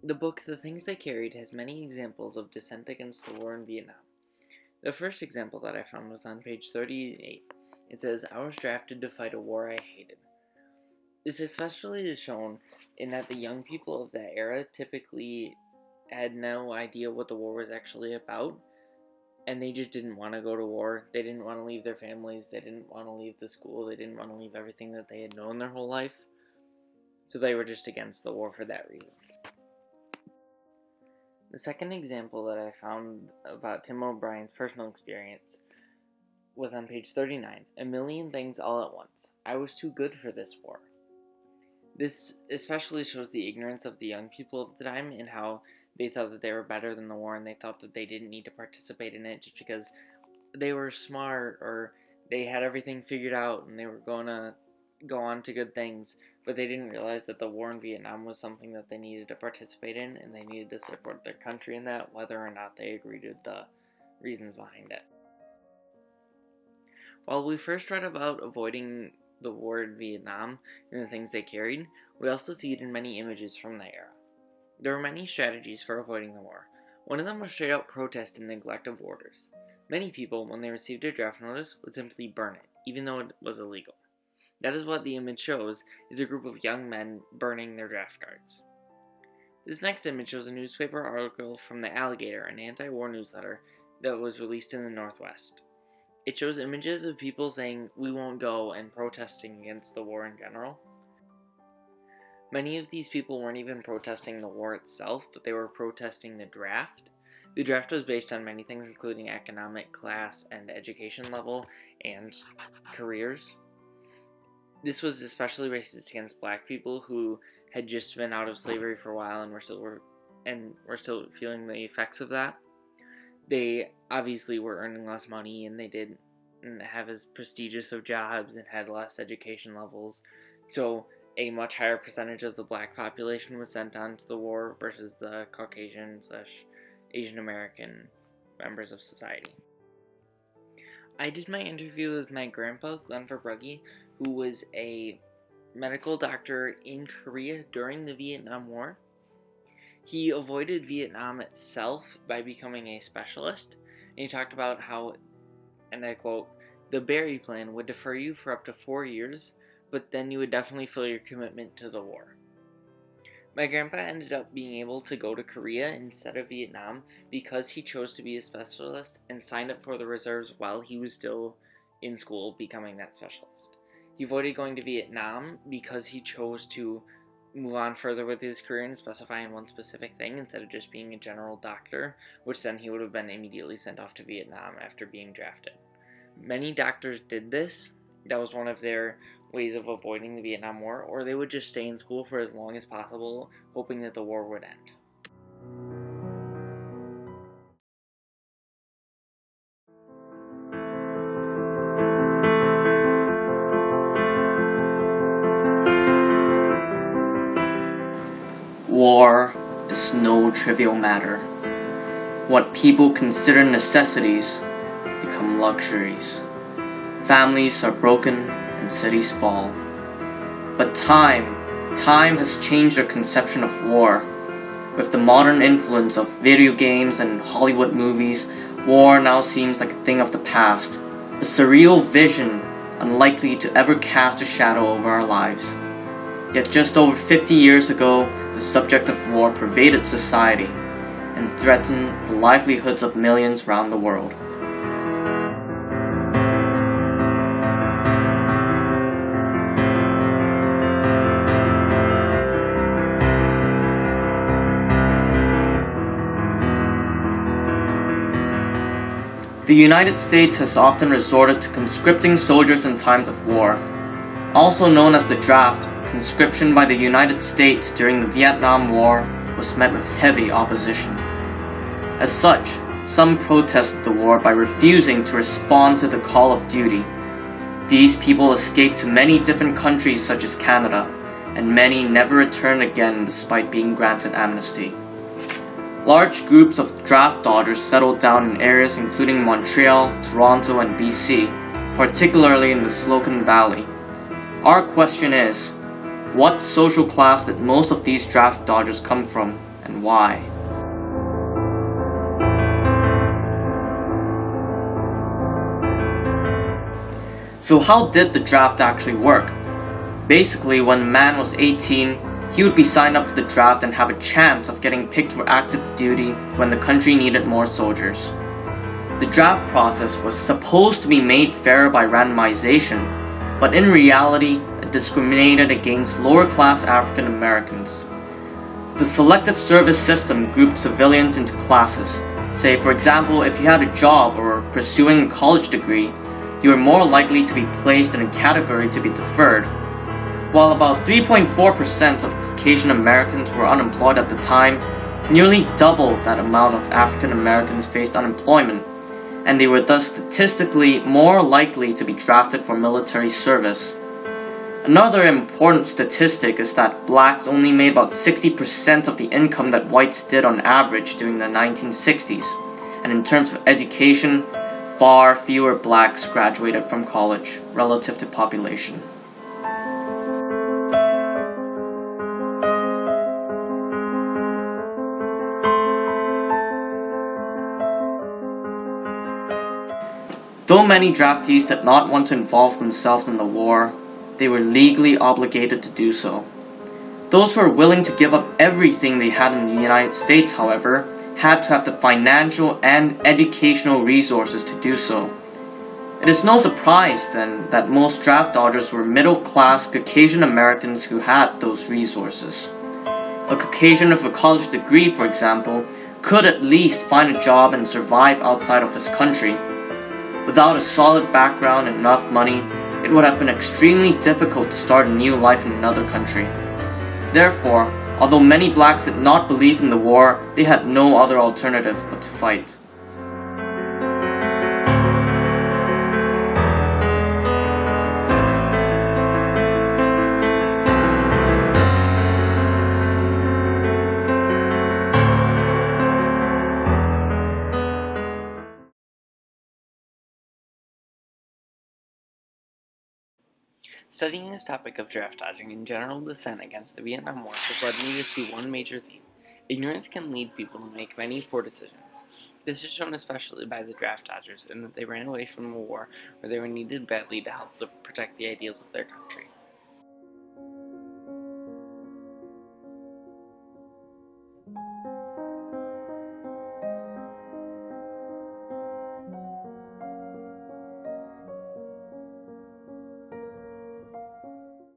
The book The Things They Carried has many examples of dissent against the war in Vietnam. The first example that I found was on page 38. It says, "I was drafted to fight a war I hated." This especially is shown in that the young people of that era typically had no idea what the war was actually about, and they just didn't want to go to war. They didn't want to leave their families, they didn't want to leave the school, they didn't want to leave everything that they had known their whole life, so they were just against the war for that reason. The second example that I found about Tim O'Brien's personal experience was on page 39, "A million things all at once. I was too good for this war." This especially shows the ignorance of the young people of the time and how they thought that they were better than the war, and they thought that they didn't need to participate in it just because they were smart or they had everything figured out and they were going to go on to good things, but they didn't realize that the war in Vietnam was something that they needed to participate in, and they needed to support their country in that, whether or not they agreed with the reasons behind it. While we first read about avoiding the war in Vietnam and the things they carried, we also see it in many images from the era. There were many strategies for avoiding the war. One of them was straight out protest and neglect of orders. Many people, when they received a draft notice, would simply burn it, even though it was illegal. That is what the image shows, is a group of young men burning their draft cards. This next image shows a newspaper article from the Alligator, an anti-war newsletter that was released in the Northwest. It shows images of people saying, "We won't go," and protesting against the war in general. Many of these people weren't even protesting the war itself, but they were protesting the draft. The draft was based on many things, including economic, class, and education level, and careers. This was especially racist against black people who had just been out of slavery for a while and were still feeling the effects of that. They obviously were earning less money, and they didn't have as prestigious of jobs and had less education levels. So a much higher percentage of the black population was sent on to the war versus the Caucasian/Asian American members of society. I did my interview with my grandpa, Glenn Verbrugge, who was a medical doctor in Korea during the Vietnam War. He avoided Vietnam itself by becoming a specialist, and he talked about how, and I quote, "The Berry Plan would defer you for up to 4 years, but then you would definitely feel your commitment to the war." My grandpa ended up being able to go to Korea instead of Vietnam because he chose to be a specialist and signed up for the reserves while he was still in school becoming that specialist. He avoided going to Vietnam because he chose to move on further with his career and specify in one specific thing instead of just being a general doctor, which then he would have been immediately sent off to Vietnam after being drafted. Many doctors did this. That was one of their ways of avoiding the Vietnam War, or they would just stay in school for as long as possible, hoping that the war would end. War is no trivial matter. What people consider necessities become luxuries. Families are broken and cities fall. But time has changed our conception of war. With the modern influence of video games and Hollywood movies, war now seems like a thing of the past, a surreal vision unlikely to ever cast a shadow over our lives. Yet just over 50 years ago, the subject of war pervaded society and threatened the livelihoods of millions around the world. The United States has often resorted to conscripting soldiers in times of war. Also known as the draft, conscription by the United States during the Vietnam War was met with heavy opposition. As such, some protested the war by refusing to respond to the call of duty. These people escaped to many different countries such as Canada, and many never returned again despite being granted amnesty. Large groups of draft dodgers settled down in areas including Montreal, Toronto, and BC, particularly in the Slocan Valley. Our question is, what social class did most of these draft dodgers come from, and why. So how did the draft actually work? Basically, when a man was 18, he would be signed up for the draft and have a chance of getting picked for active duty when the country needed more soldiers. The draft process was supposed to be made fair by randomization, but in reality, it discriminated against lower-class African Americans. The selective service system grouped civilians into classes. Say, for example, if you had a job or were pursuing a college degree, you were more likely to be placed in a category to be deferred. While about 3.4% of Caucasian Americans were unemployed at the time, nearly double that amount of African Americans faced unemployment, and they were thus statistically more likely to be drafted for military service. Another important statistic is that blacks only made about 60% of the income that whites did on average during the 1960s, and in terms of education, far fewer blacks graduated from college relative to population. Though many draftees did not want to involve themselves in the war, they were legally obligated to do so. Those who were willing to give up everything they had in the United States, however, had to have the financial and educational resources to do so. It is no surprise, then, that most draft dodgers were middle-class Caucasian Americans who had those resources. A Caucasian with a college degree, for example, could at least find a job and survive outside of his country. Without a solid background and enough money, it would have been extremely difficult to start a new life in another country. Therefore, although many blacks did not believe in the war, they had no other alternative but to fight. Studying this topic of draft dodging and general dissent against the Vietnam War has led me to see one major theme. Ignorance can lead people to make many poor decisions. This is shown especially by the draft dodgers in that they ran away from a war where they were needed badly to help to protect the ideals of their country.